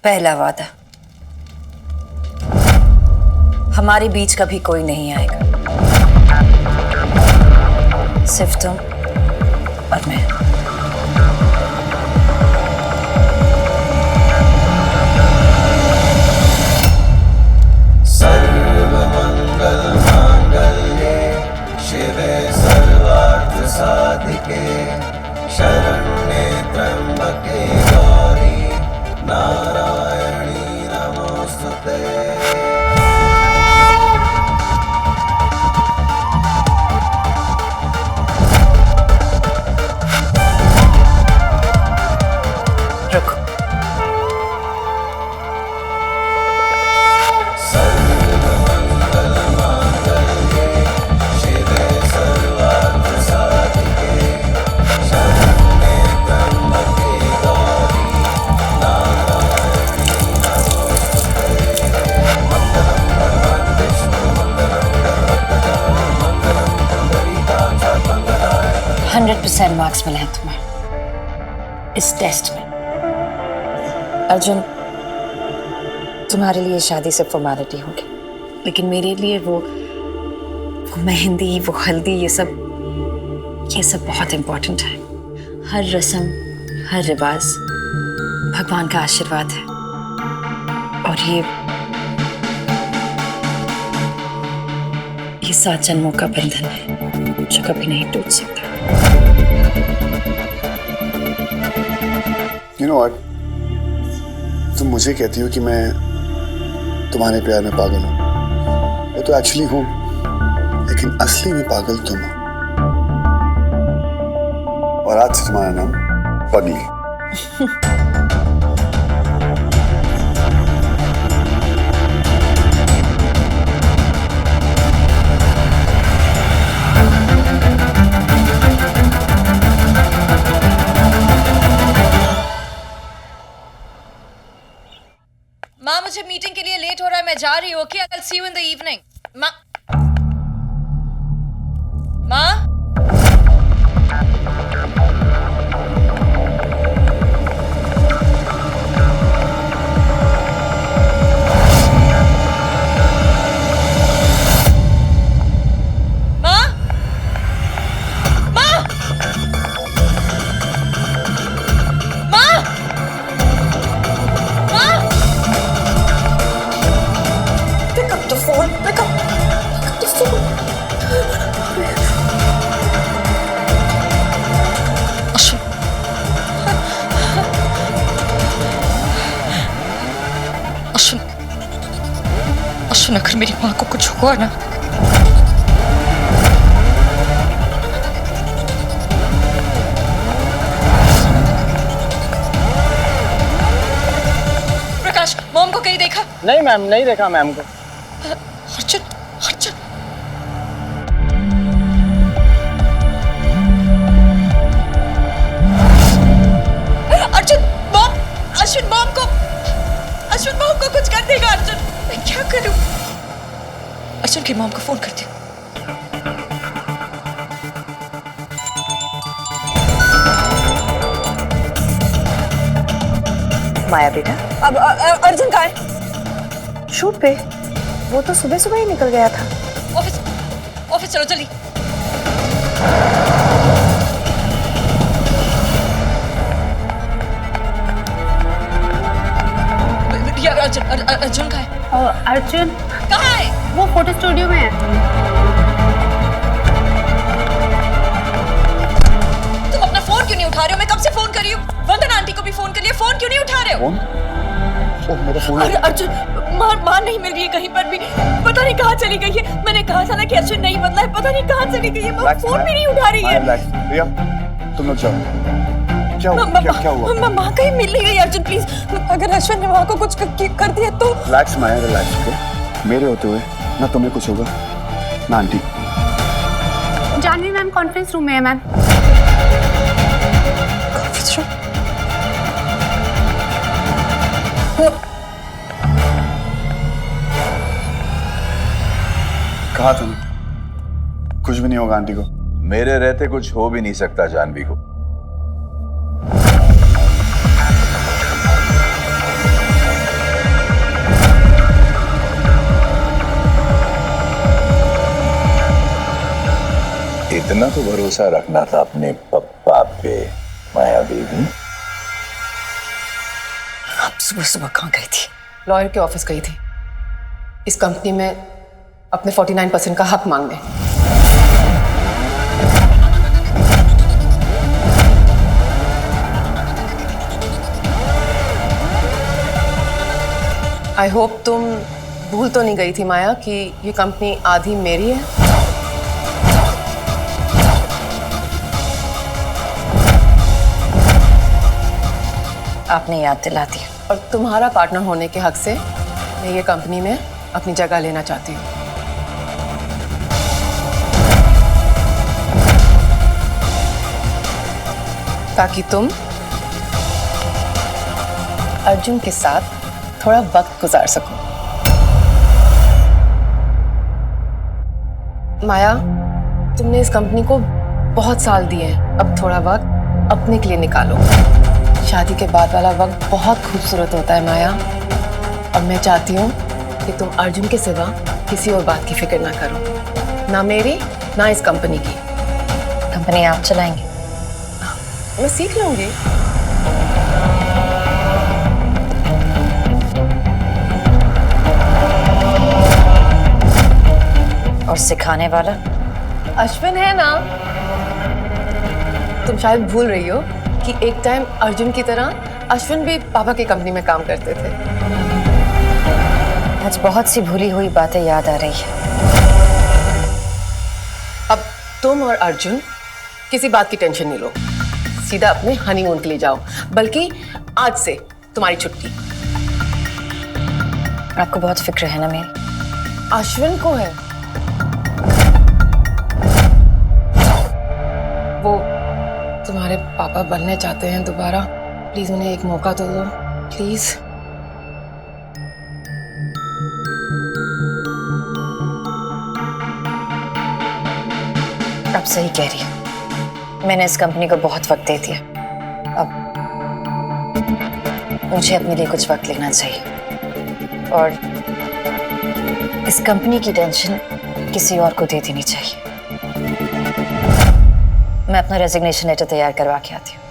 पहला वादा, हमारे बीच कभी कोई नहीं आएगा, सिर्फ तुम और मैं। सर्वमंगल मांगल्ये शिवे सर्वार्थ साधिके शरण्ये त्र्यंबके गौरी नारायणी नमोस्तुते। रुको, सर्वमंगल मांगल्ये शिवे सर्वार्थ साधिके शरण्ये त्र्यंबके गौरी नारायणी नमोस्तुते। मंगलम भगवान विष्णु मंगलम गरुड़ध्वज मंगलम पुंडरीकाक्ष मंगलाय। 100% मार्क्स मिले हैं तुम्हें इस टेस्ट में। अर्जुन, तुम्हारे लिए शादी सिर्फ फॉर्मेलिटी होगी, लेकिन मेरे लिए वो मेहंदी, वो हल्दी, ये सब बहुत इम्पोर्टेंट है। हर रस्म, हर रिवाज भगवान का आशीर्वाद है, और ये 7 जन्मों का बंधन है जो कभी नहीं टूट सकता। You know what? तुम मुझे कहती हो कि मैं तुम्हारे प्यार में पागल हूँ, वो तो एक्चुअली हूँ, लेकिन असली में पागल तुम हो। और आज से तुम्हारा नाम पगली। माँ, मुझे मीटिंग के लिए लेट हो रहा है, मैं जा रही हूँ। Okay, I will see you in the evening. माँ, माँ, अश्विन, अगर मेरी माँ को कुछ हुआ ना, प्रकाश, मॉम को कहीं देखा? नहीं मैम, नहीं देखा मैम को। अर्जुन, अर्जुन, अर्जुन, मॉम, अश्विन मॉम को कुछ कर देगा। अर्जुन, मैं क्या करूं? अर्जुन की मॉम को फोन करती हूँ। माया बेटा, अब अर्जुन कहाँ है? शूट पे। वो तो सुबह सुबह ही निकल गया था। ऑफिस चलो जल्दी। अर्जुन कहाँ है? अर्जुन कहाँ है? वो फोटो स्टूडियो में है। तुम अपना फोन क्यों नहीं उठा रहे हो? मैं कब से फोन कर रही हूँ, वंदना आंटी को भी फोन कर लिया, फोन क्यों नहीं उठा रहे हो? ओह, मेरा फोन। अरे अर्जुन, माँ नहीं मिल रही है कहीं पर भी, पता नहीं कहाँ चली गई है। मैंने कहा था ना कि अर्जुन नहीं बदला है, पता नहीं कहाँ चली गई है। माँ फोन भी नहीं उठा रही है। प्रिया, तुम लोग जाओ। क्या हुआ? माँ कहीं मिल नहीं रही। अर्जुन प्लीज, अगर अश्विन ने माँ को कुछ कर दिया तो। रिलैक्स माया, रिलैक्स। ओके, मेरे होते हुए ना तुम्हें कुछ होगा ना aunty. Janhvi ma'am conference room में है मैम। Conference room? कहा था ना कुछ भी नहीं होगा आंटी को। मेरे रहते कुछ हो भी नहीं सकता जानवी को। इतना तो भरोसा रखना था अपने पप्पा पे माया बेबी। आप सुबह सुबह कहाँ गई थी? लॉयर के ऑफिस गई थी इस कंपनी में अपने 49% का हक मांगने। आई होप तुम भूल तो नहीं गई थी माया कि ये कंपनी आधी मेरी है। आपने याद दिला दिया। और तुम्हारा पार्टनर होने के हक से मैं ये कंपनी में अपनी जगह लेना चाहती हूँ। ताकि तुम अर्जुन के साथ थोड़ा वक्त गुजार सको। माया, तुमने इस कंपनी को बहुत साल दिए हैं, अब थोड़ा वक्त अपने के लिए निकालो। शादी के बाद वाला वक्त बहुत खूबसूरत होता है माया, और मैं चाहती हूँ कि तुम अर्जुन के सिवा किसी और बात की फिक्र ना करो, ना मेरी ना इस कंपनी की। कंपनी आप चलाएंगे? मैं सीख लूंगी। और सिखाने वाला? अश्विन है ना। तुम शायद भूल रही हो कि एक टाइम अर्जुन की तरह अश्विन भी पापा की कंपनी में काम करते थे। आज बहुत सी भूली हुई बातें याद आ रही है। अब तुम और अर्जुन किसी बात की टेंशन नहीं लो, सीधा अपने हनीमून के लिए जाओ। बल्कि आज से तुम्हारी छुट्टी। आपको बहुत फिक्र है ना मेरी? अश्विन को है। वो तुम्हारे पापा बनने चाहते हैं दोबारा। प्लीज उन्हें एक मौका तो दो, प्लीज। आप सही कह रही है, मैंने इस कंपनी को बहुत वक्त दे दिया। अब मुझे अपने लिए कुछ वक्त लेना चाहिए, और इस कंपनी की टेंशन किसी और को दे देनी चाहिए। मैं अपना रेजिग्नेशन लेटर तैयार करवा के आती हूँ।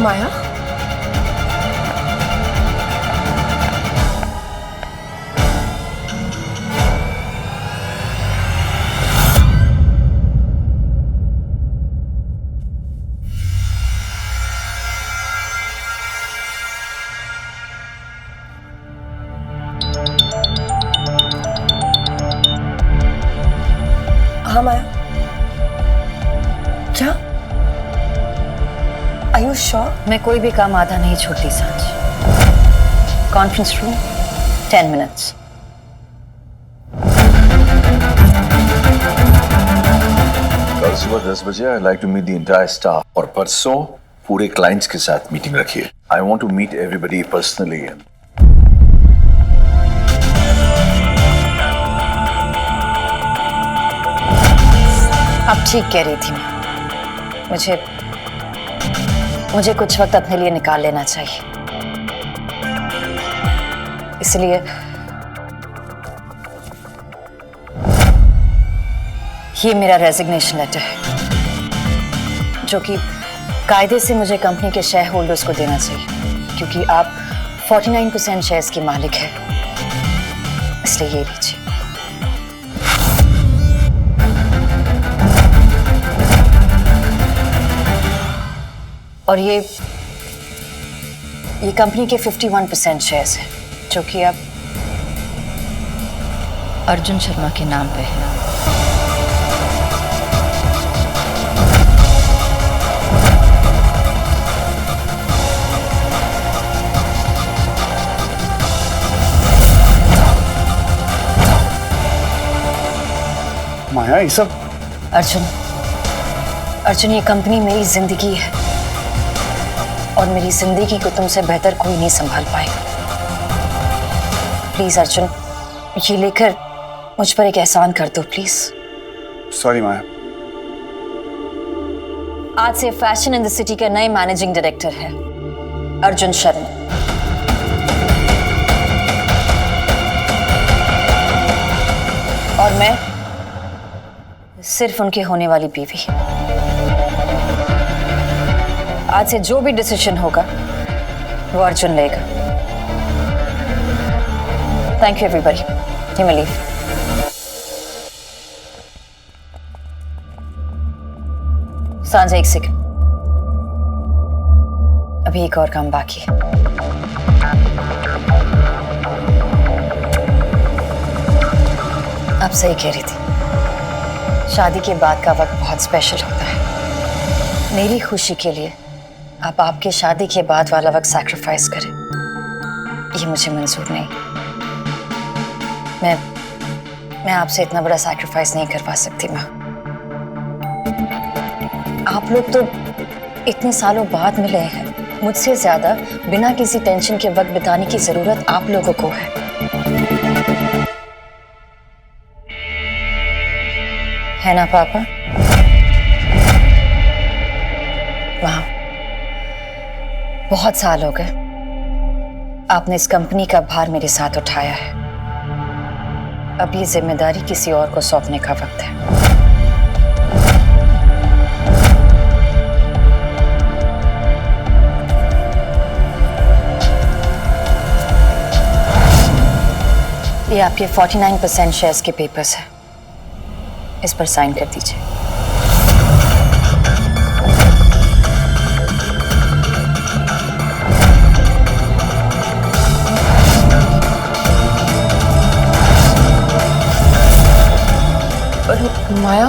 माया, हाँ माया, क्या? Are you sure? मैं कोई भी काम आधा नहीं छोड़ती सांझ। Conference room 10 minutes. कल सुबह 10 बजे I like to meet the entire staff, और परसों पूरे क्लाइंट्स के साथ मीटिंग रखिए। I want to meet everybody personally. आप ठीक कह रही थी मैं। मुझे कुछ वक्त अपने लिए निकाल लेना चाहिए। इसलिए ये मेरा रेजिग्नेशन लेटर है, जो कि कायदे से मुझे कंपनी के शेयर होल्डर्स को देना चाहिए, क्योंकि आप 49% शेयर्स के मालिक हैं। इसलिए ये लीजिए। और ये कंपनी के 51% शेयर्स हैं, जो कि अब अर्जुन शर्मा के नाम पे है। माया, ये सब? अर्जुन, ये कंपनी मेरी जिंदगी है, और मेरी जिंदगी को तुमसे बेहतर कोई नहीं संभाल पाएगा। प्लीज अर्जुन, ये लेकर मुझ पर एक एहसान कर दो प्लीज। सॉरी माया। आज से फैशन इन द सिटी के नए मैनेजिंग डायरेक्टर है अर्जुन शर्मा। और मैं सिर्फ उनके होने वाली बीवी। आज से जो भी डिसीजन होगा वो अर्जुन लेगा। Thank you everybody, you may leave. सांझा एक सेकंड, अभी एक और काम बाकी है। आप सही कह रही थी, शादी के बाद का वक्त बहुत स्पेशल होता है। मेरी खुशी के लिए आप आपके शादी के बाद वाला वक्त सैक्रिफाइस करें, ये मुझे मंजूर नहीं। मैं आपसे इतना बड़ा सैक्रिफाइस नहीं करवा सकती माँ। आप लोग तो इतने सालों बाद मिले हैं, मुझसे ज्यादा बिना किसी टेंशन के वक्त बिताने की जरूरत आप लोगों को है। है ना पापा? माँ, बहुत साल हो गए आपने इस कंपनी का भार मेरे साथ उठाया है। अब ये जिम्मेदारी किसी और को सौंपने का वक्त है। ये आपके 49% शेयर्स के पेपर्स हैं, इस पर साइन कर दीजिए। माया,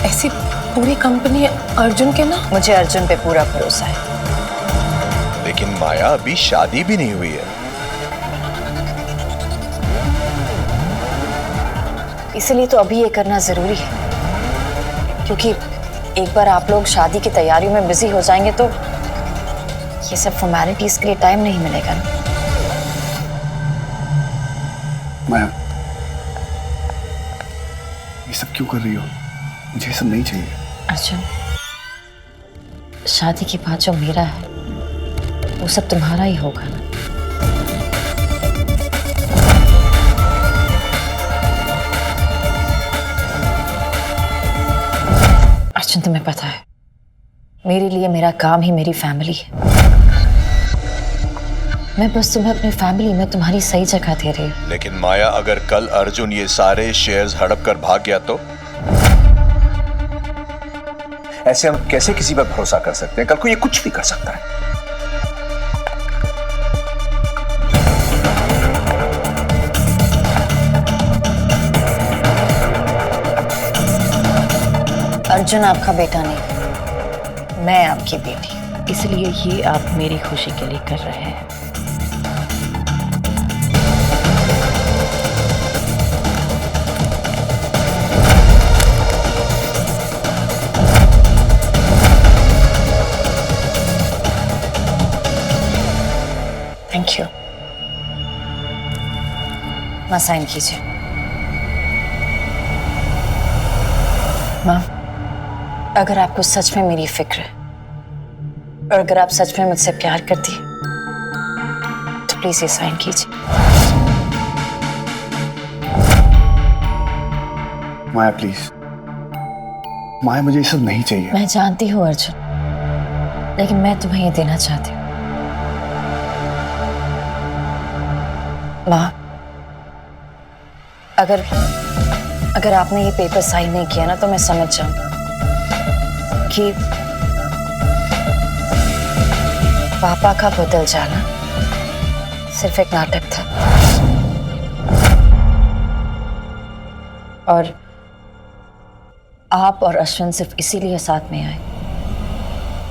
ऐसी पूरी कंपनी अर्जुन के ना? मुझे अर्जुन पे पूरा भरोसा है। लेकिन माया, अभी शादी भी नहीं हुई है। इसलिए तो अभी ये करना जरूरी है, क्योंकि एक बार आप लोग शादी की तैयारियों में बिजी हो जाएंगे तो ये सब फॉर्मेलिटीज के लिए टाइम नहीं मिलेगा ना। माया, ये सब क्यों कर रही हो? मुझे ये सब नहीं चाहिए। अर्जुन, शादी के बाद जो मेरा है वो सब तुम्हारा ही होगा ना। अर्जुन, तुम्हें पता है मेरे लिए मेरा काम ही मेरी फैमिली है। मैं बस तुम्हें अपनी फैमिली में तुम्हारी सही जगह दे रही हूँ। लेकिन माया, अगर कल अर्जुन ये सारे शेयर्स हड़प कर भाग गया तो? ऐसे हम कैसे किसी पर भरोसा कर सकते हैं? कल को ये कुछ भी कर सकता है। अर्जुन आपका बेटा नहीं, मैं आपकी बेटी, इसलिए ये आप मेरी खुशी के लिए कर रहे हैं। Thank you. मां, साइन कीजिए। मां, अगर आपको सच में मेरी फिक्र है और अगर आप सच में मुझसे प्यार करती हैं तो प्लीज ये साइन कीजिए। माया प्लीज, माया मुझे ये सब नहीं चाहिए। मैं जानती हूँ अर्जुन, लेकिन मैं तुम्हें ये देना चाहती हूँ। माँ, अगर आपने ये पेपर साइन नहीं किया ना तो मैं समझ जाऊं कि पापा का बदल जाना सिर्फ एक नाटक था और आप और अश्विन सिर्फ इसीलिए साथ में आए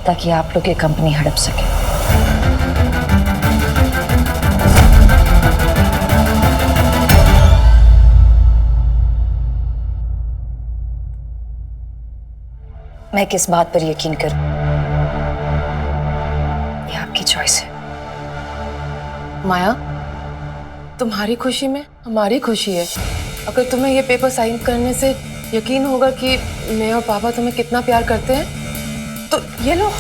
ताकि आप लोग ये कंपनी हड़प सके। मैं किस बात पर यकीन करूं, ये आपकी चॉइस है। माया, तुम्हारी खुशी में हमारी खुशी है। अगर तुम्हें ये पेपर साइन करने से यकीन होगा कि मैं और पापा तुम्हें कितना प्यार करते हैं तो ये लो।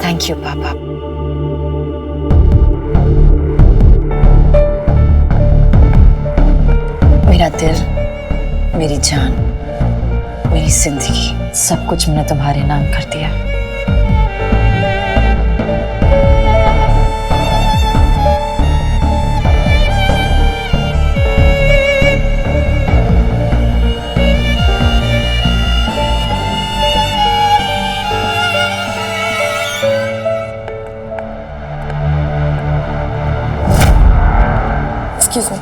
थैंक यू पापा। मेरा दिल, मेरी जान, मेरी जिंदगी, सब कुछ मैंने तुम्हारे नाम कर दिया। Excuse me.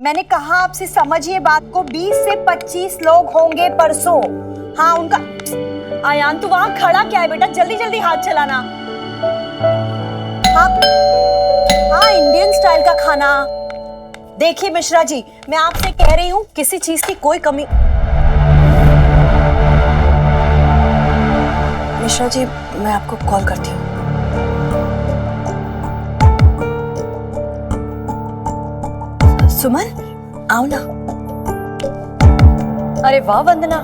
मैंने कहा आपसे समझिए बात को। 20 से 25 लोग होंगे परसों। हाँ उनका आयान, तू वहां खड़ा क्या है बेटा? जल्दी जल्दी हाथ चलाना। हाँ इंडियन स्टाइल का खाना। देखिए मिश्रा जी, मैं आपसे कह रही हूँ किसी चीज की कोई कमी। मिश्रा जी मैं आपको कॉल करती हूँ। सुमन आओ ना। अरे वाह वंदना,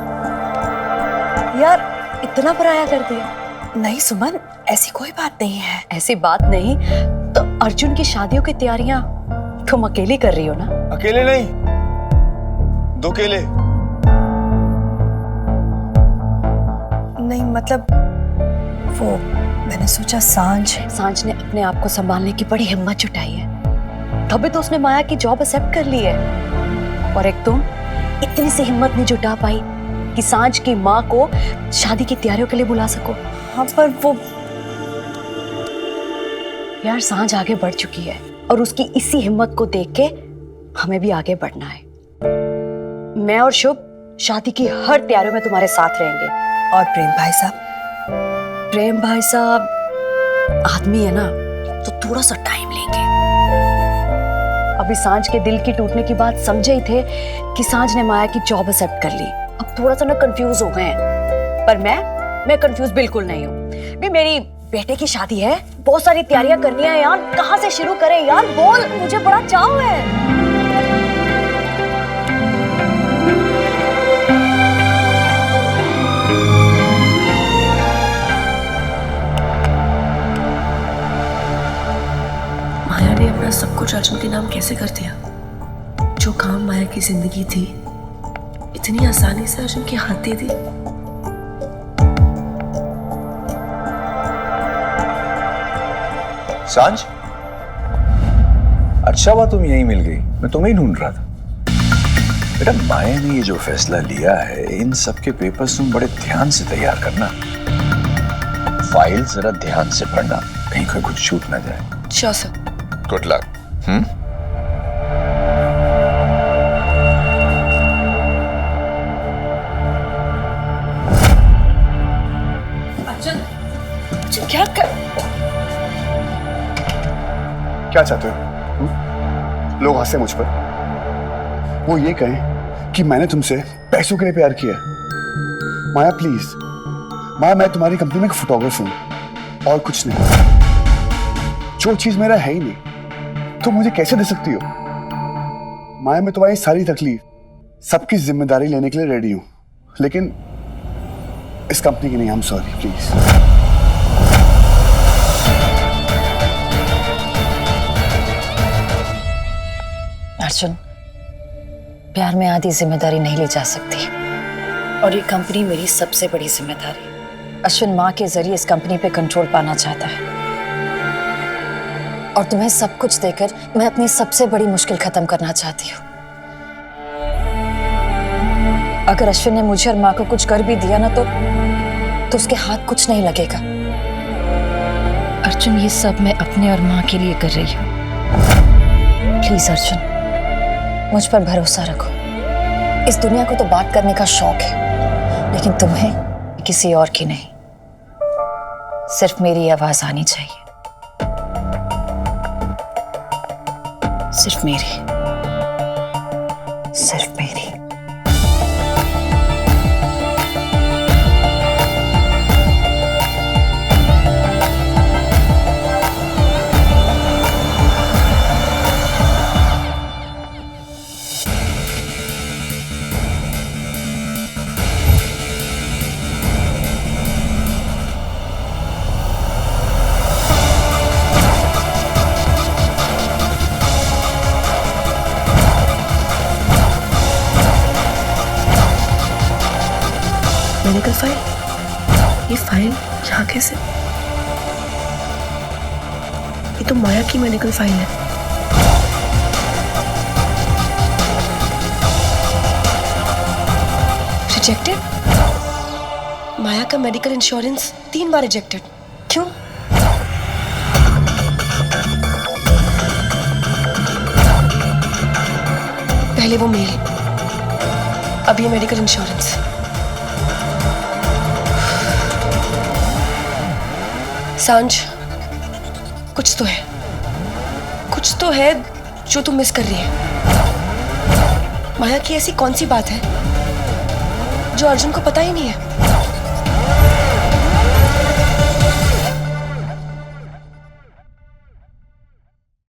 यार इतना पराया कर दिया। नहीं सुमन, ऐसी कोई बात नहीं है। ऐसी बात नहीं तो अर्जुन की शादियों की तैयारियां तुम अकेली कर रही हो ना? अकेले नहीं, दो केले। नहीं मतलब वो मैंने सोचा सांझ ने अपने आप को संभालने की बड़ी हिम्मत जुटाई है, तभी तो उसने माया की जॉब एक्सेप्ट कर ली है। और एक तुम इतनी सी हिम्मत नहीं जुटा पाई कि सांझ की माँ को शादी की तैयारियों के लिए बुला सको। हाँ पर वो यार सांझ आगे बढ़ चुकी है और उसकी इसी हिम्मत को देख के हमें भी आगे बढ़ना है। मैं और शुभ शादी की हर तैयारियों में तुम्हारे साथ रहेंगे। और प्रेम भाई साहब? प्रेम भाई साहब आदमी है ना, तो थोड़ा सा टाइम लेंगे। अभी सांझ के दिल की टूटने की बात समझे ही थे कि सांझ ने माया की जॉब एक्सेप्ट कर ली। अब थोड़ा सा ना कंफ्यूज हो गए हैं, पर मैं कंफ्यूज बिल्कुल नहीं हूँ। भी मेरी बेटे की शादी है, बहुत सारी तैयारियां करनी है यार। कहाँ से शुरू करें यार, बोल, मुझे बड़ा चाव है। माया ने अपना सब कुछ अर्जुन के नाम कैसे कर दिया? जो काम माया की जिंदगी थी इतनी आसानी से अर्जुन के हाथ दे दी। सांझ, अच्छा हुआ तुम यहीं मिल गई, मैं तुम्हें ही ढूंढ रहा था। बेटा माया ने ये जो फैसला लिया है, इन सब के पेपर्स तुम बड़े ध्यान से तैयार करना। फाइल जरा ध्यान से पढ़ना, कहीं कोई कुछ छूट ना जाए। अच्छा सर। Good luck. अर्जुन क्या कर? क्या चाहते हो? लोग हंसे मुझ पर, वो ये कहें कि मैंने तुमसे पैसों के लिए प्यार किया। माया प्लीज, माया मैं तुम्हारी कंपनी में एक फोटोग्राफर हूं और कुछ नहीं। जो चीज मेरा है ही नहीं तो मुझे कैसे दे सकती हो? माया मैं तुम्हारी सारी तकलीफ, सबकी जिम्मेदारी लेने के लिए रेडी हूं, लेकिन इस कंपनी की नहीं। I am sorry please. Arjun, प्यार में आधी जिम्मेदारी नहीं ली जा सकती, और ये कंपनी मेरी सबसे बड़ी जिम्मेदारी। अश्विन माँ के जरिए इस कंपनी पे कंट्रोल पाना चाहता है, और तुम्हें सब कुछ देकर मैं अपनी सबसे बड़ी मुश्किल खत्म करना चाहती हूँ। अगर अश्विन ने मुझे और माँ को कुछ कर भी दिया ना तो उसके हाथ कुछ नहीं लगेगा। अर्जुन, ये सब मैं अपने और माँ के लिए कर रही हूँ। प्लीज अर्जुन, मुझ पर भरोसा रखो। इस दुनिया को तो बात करने का शौक है, लेकिन तुम्हें किसी और की नहीं, सिर्फ मेरी आवाज आनी चाहिए, सिर्फ मेरी, सिर्फ मेरी। Medical file? ये फाइल यहाँ कैसे? ये तो माया की मेडिकल फाइल है। रिजेक्टेड? माया का मेडिकल इंश्योरेंस 3 बार रिजेक्टेड। क्यों? पहले वो मेल, अब ये मेडिकल इंश्योरेंस। सांझ, कुछ तो है जो तू मिस कर रही है। माया की ऐसी कौन सी बात है जो अर्जुन को पता ही नहीं है?